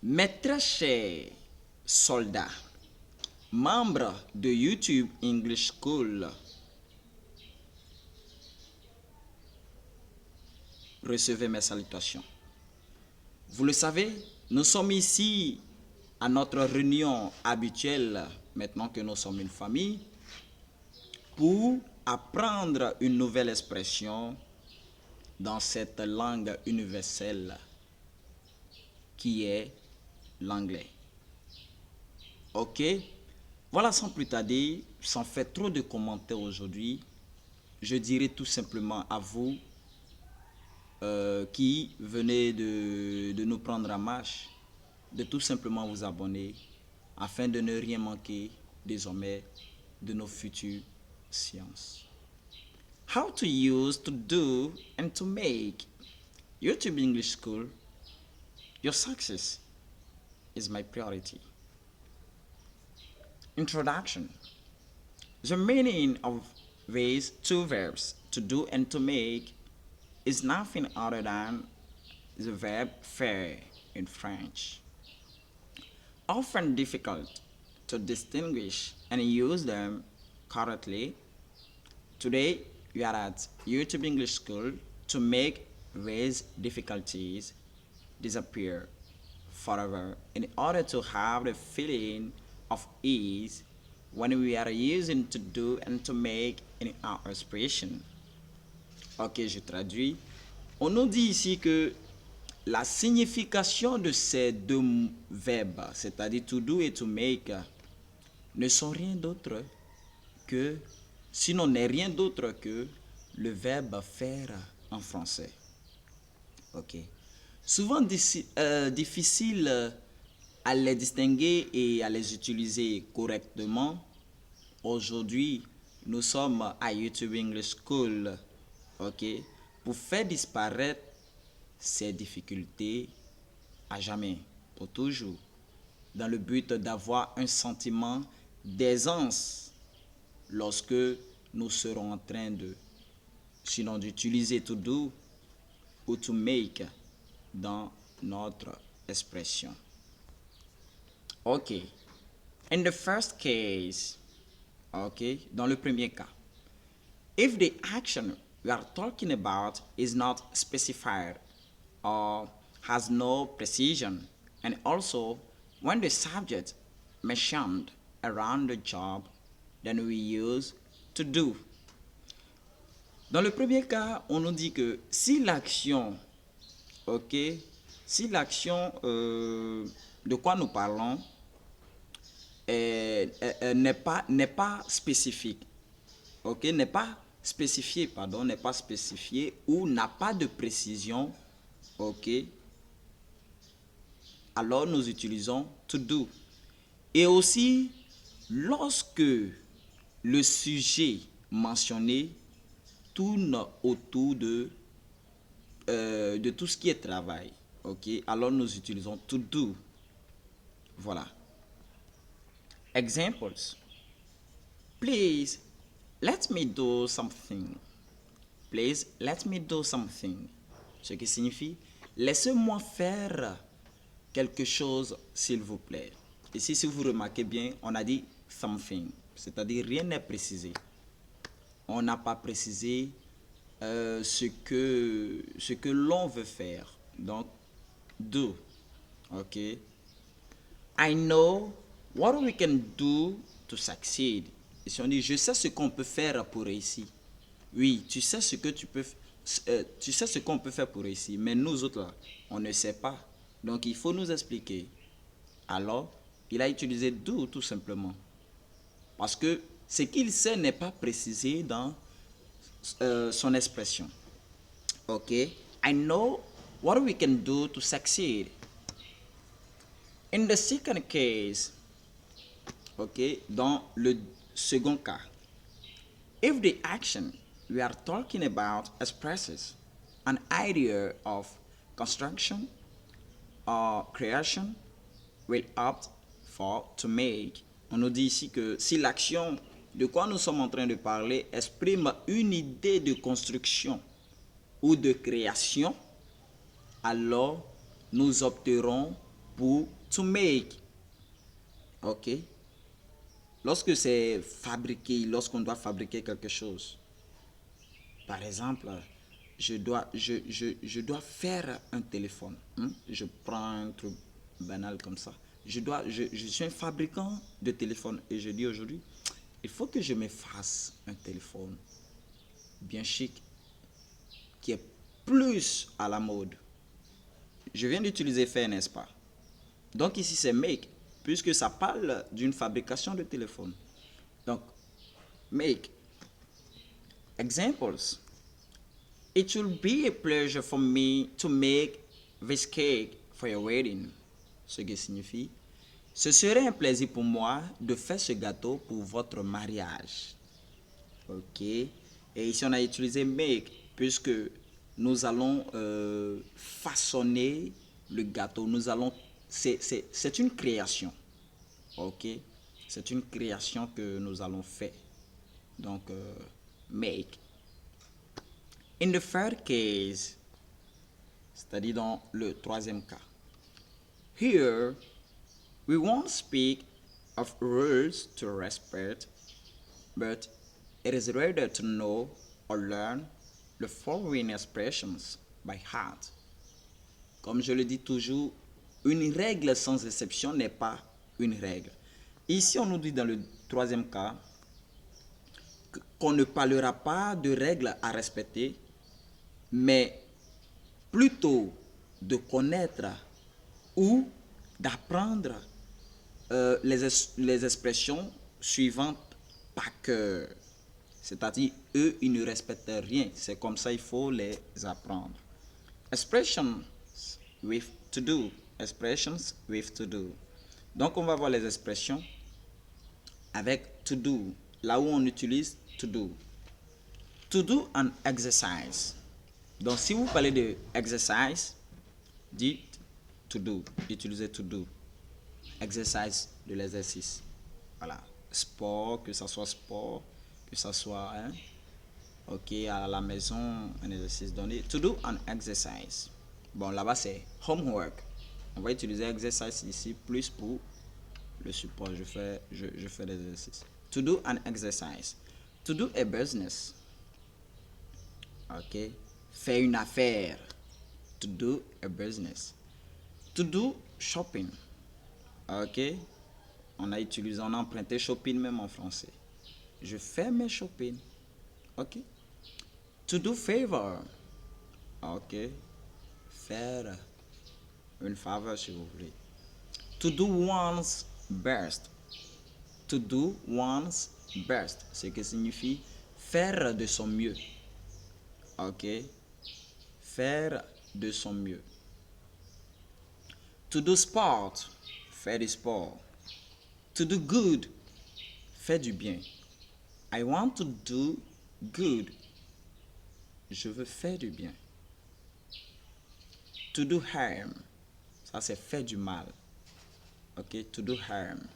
Mes très chers soldats, membres de YouTube English School, recevez mes salutations. Vous le savez, nous sommes ici à notre réunion habituelle, maintenant que nous sommes une famille, pour apprendre une nouvelle expression dans cette langue universelle qui est l'anglais. Ok? Voilà, sans plus tarder, sans faire trop de commentaires aujourd'hui, je dirais tout simplement à vous qui venez de nous prendre en marche, de tout simplement vous abonner afin de ne rien manquer désormais de nos futures séances. How to use, to do, and to make YouTube English School your success is my priority. Introduction. The meaning of these two verbs, to do and to make, is nothing other than the verb faire in French. Often difficult to distinguish and use them correctly, today we are at YouTube English School to make these difficulties disappear forever in order to have the feeling of ease when we are using to do and to make in our expression. Ok, je traduis. On nous dit ici que la signification de ces deux verbes, c'est-à-dire to do et to make, ne sont rien d'autre que, sinon n'est rien d'autre que le verbe faire en français. Ok. Souvent difficile à les distinguer et à les utiliser correctement. Aujourd'hui, nous sommes à YouTube English School, ok, pour faire disparaître ces difficultés à jamais, pour toujours, dans le but d'avoir un sentiment d'aisance lorsque nous serons en train de, sinon d'utiliser to do ou to make dans notre expression. Ok. In the first case, ok, dans le premier cas, if the action we are talking about is not specified or has no precision, and also when the subject mentioned around the job, then we use to do. Dans le premier cas, on nous dit que si l'action, ok, si l'action de quoi nous parlons n'est pas spécifique, ok, n'est pas spécifié, pardon, n'est pas spécifié ou n'a pas de précision, ok, alors nous utilisons to do. Et aussi, lorsque le sujet mentionné tourne autour de tout ce qui est travail, ok, alors nous utilisons to do. Voilà. Examples. Please, let me do something. Please, let me do something. Ce qui signifie, laissez-moi faire quelque chose, s'il vous plaît. Ici, si vous remarquez bien, on a dit something, c'est-à-dire rien n'est précisé. On n'a pas précisé ce que l'on veut faire. Donc, do. Ok. I know what we can do to succeed. Et si on dit, je sais ce qu'on peut faire pour réussir. Oui, tu sais ce que tu sais ce qu'on peut faire pour réussir. Mais nous autres, là, on ne sait pas. Donc, il faut nous expliquer. Alors, il a utilisé do tout simplement. Parce que ce qu'il sait n'est pas précisé dans son expression. Ok. I know what we can do to succeed. In the second case, ok, dans le second cas, if the action we are talking about expresses an idea of construction or creation, we'll opt for to make. On nous dit ici que si l'action de quoi nous sommes en train de parler exprime une idée de construction ou de création, alors nous opterons pour to make. Ok? Lorsque c'est fabriqué, lorsqu'on doit fabriquer quelque chose. Par exemple, je dois faire un téléphone. Je prends un truc banal comme ça. Je suis un fabricant de téléphone et je dis aujourd'hui, il faut que je me fasse un téléphone bien chic qui est plus à la mode. Je viens d'utiliser faire, n'est-ce pas? Donc ici c'est make, puisque ça parle d'une fabrication de téléphone. Donc, make. Examples. It will be a pleasure for me to make this cake for your wedding. Ce qui signifie, ce serait un plaisir pour moi de faire ce gâteau pour votre mariage. Ok. Et ici on a utilisé make puisque nous allons façonner le gâteau. C'est une création. Ok. C'est une création que nous allons faire. Donc, make. In the third case, c'est-à-dire dans le troisième cas. Here, we won't speak of rules to respect, but it is rather to know or learn the following expressions by heart. Comme je le dis toujours, une règle sans exception n'est pas une règle. Ici, on nous dit dans le troisième cas qu'on ne parlera pas de règles à respecter, mais plutôt de connaître ou d'apprendre les expressions suivantes par cœur. C'est-à-dire, eux, ils ne respectent rien. C'est comme ça, il faut les apprendre. Expressions with to do. Expressions with to do. Donc, on va voir les expressions avec to do. Là où on utilise to do. To do an exercise. Donc, si vous parlez de exercise, dites to do. Utilisez to do. Exercise de l'exercice. Voilà. Sport, que ça soit sport, que ça soit ok, à la maison, un exercice donné. To do an exercise. Bon, là-bas, c'est homework. On va utiliser exercise ici plus pour le support. Je fais l'exercice. To do an exercise. To do a business. Ok. Faire une affaire. To do a business. To do shopping. Ok. On a emprunté shopping même en français. Je fais mes shopping. Ok. To do favor. Ok. Faire une faveur si vous voulez. To do one's best. To do one's best. Ce qui signifie faire de son mieux. Ok. Faire de son mieux. To do sport. Faire du sport. To do good. Faire du bien. I want to do good. Je veux faire du bien. To do harm. Ça, c'est faire du mal. Ok, to do harm.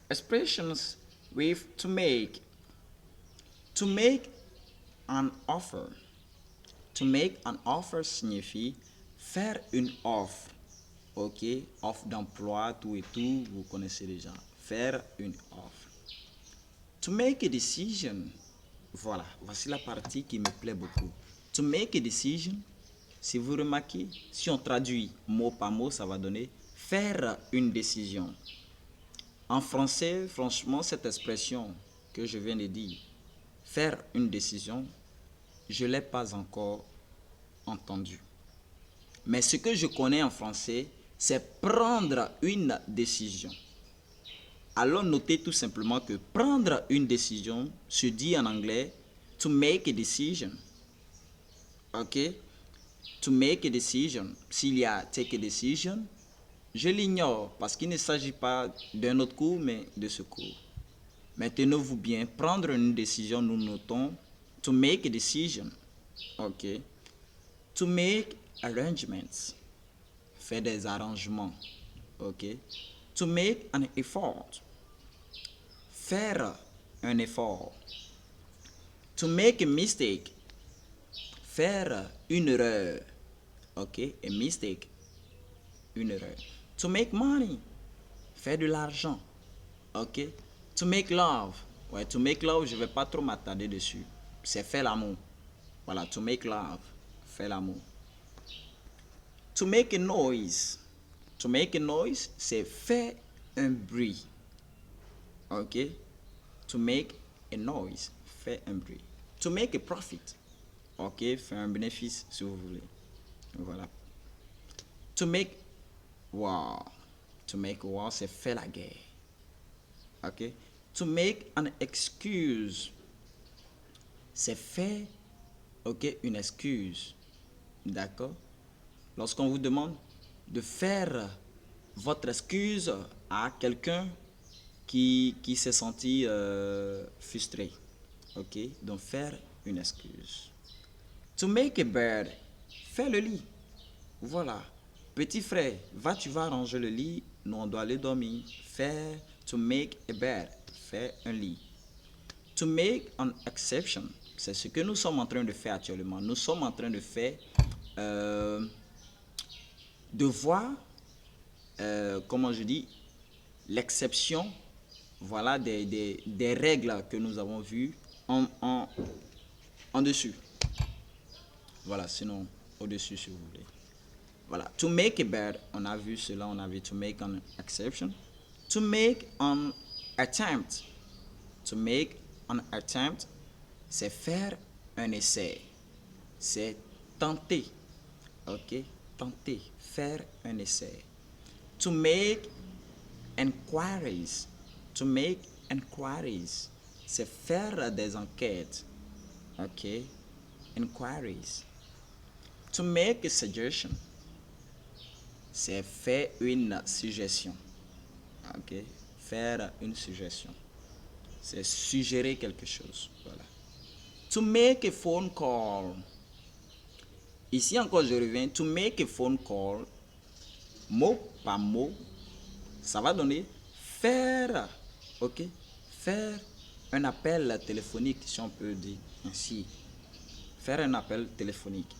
Expressions with to make. To make an offer. To make an offer signifie faire une offre. Ok, offre d'emploi, tout et tout, vous connaissez déjà. Faire une offre. To make a decision. Voilà, voici la partie qui me plaît beaucoup. To make a decision, si vous remarquez, si on traduit mot par mot, ça va donner faire une décision. En français, franchement, cette expression que je viens de dire, faire une décision, je ne l'ai pas encore entendue. Mais ce que je connais en français, c'est prendre une décision. Alors notez tout simplement que prendre une décision se dit en anglais to make a decision. Ok? To make a decision. S'il y a take a decision, je l'ignore parce qu'il ne s'agit pas d'un autre cours, mais de ce cours. Mais tenez-vous bien, prendre une décision, nous notons to make a decision. Ok? To make arrangements. Faire des arrangements. Ok? To make an effort. Faire un effort. To make a mistake. Faire une erreur. Ok? A mistake. Une erreur. To make money, faire de l'argent. Ok? To make love. Ouais, to make love, je vais pas trop m'attarder dessus. C'est faire l'amour. Voilà, to make love, faire l'amour. To make a noise. To make a noise, c'est faire un bruit. Ok? To make a noise, faire un bruit. To make a profit. Ok? Faire un bénéfice, si vous voulez. Voilà. To make war. To make war, c'est faire la guerre. Ok? To make an excuse, c'est faire, ok, une excuse. D'accord? Lorsqu'on vous demande de faire votre excuse à quelqu'un qui s'est senti frustré. Ok? Donc faire une excuse. To make a bed, faire le lit. Voilà. Petit frère, tu vas ranger le lit, nous on doit aller dormir. Faire, to make a bed, faire un lit. To make an exception, c'est ce que nous sommes en train de faire actuellement. Nous sommes en train de faire, de voir, comment je dis, l'exception, voilà, des règles que nous avons vues en dessus. Voilà, sinon au-dessus si vous voulez. Voilà, to make a bed, on a vu cela, on a vu to make an exception. To make an attempt. To make an attempt, c'est faire un essai. C'est tenter. Ok? Tenter. Faire un essai. To make enquiries. To make enquiries, c'est faire des enquêtes. Ok? Enquiries. To make a suggestion, c'est faire une suggestion. Ok? Faire une suggestion. C'est suggérer quelque chose. Voilà. To make a phone call. Ici encore, je reviens. To make a phone call, mot par mot, ça va donner faire. Ok? Faire un appel téléphonique, si on peut dire ainsi. Faire un appel téléphonique.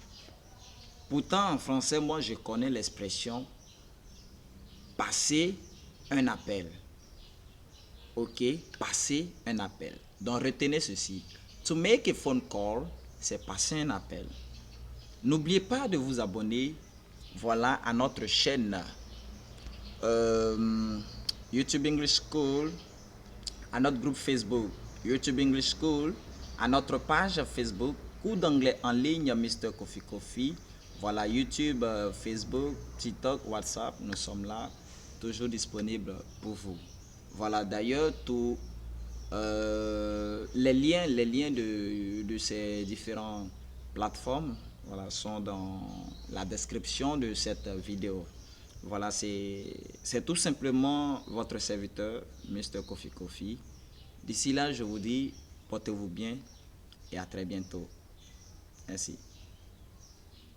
Pourtant, en français, moi, je connais l'expression passer un appel. Ok, passer un appel. Donc retenez ceci. To make a phone call, c'est passer un appel. N'oubliez pas de vous abonner, voilà, à notre chaîne YouTube English School, à notre groupe Facebook YouTube English School, à notre page Facebook cours d'anglais en ligne Mr. Coffee Coffee. Voilà, YouTube, Facebook, TikTok, WhatsApp, nous sommes là, toujours disponibles pour vous. Voilà, d'ailleurs, tous les liens de ces différentes plateformes, voilà, sont dans la description de cette vidéo. Voilà, c'est tout simplement votre serviteur, Mr. Coffee Coffee. D'ici là, je vous dis, portez-vous bien et à très bientôt. Merci.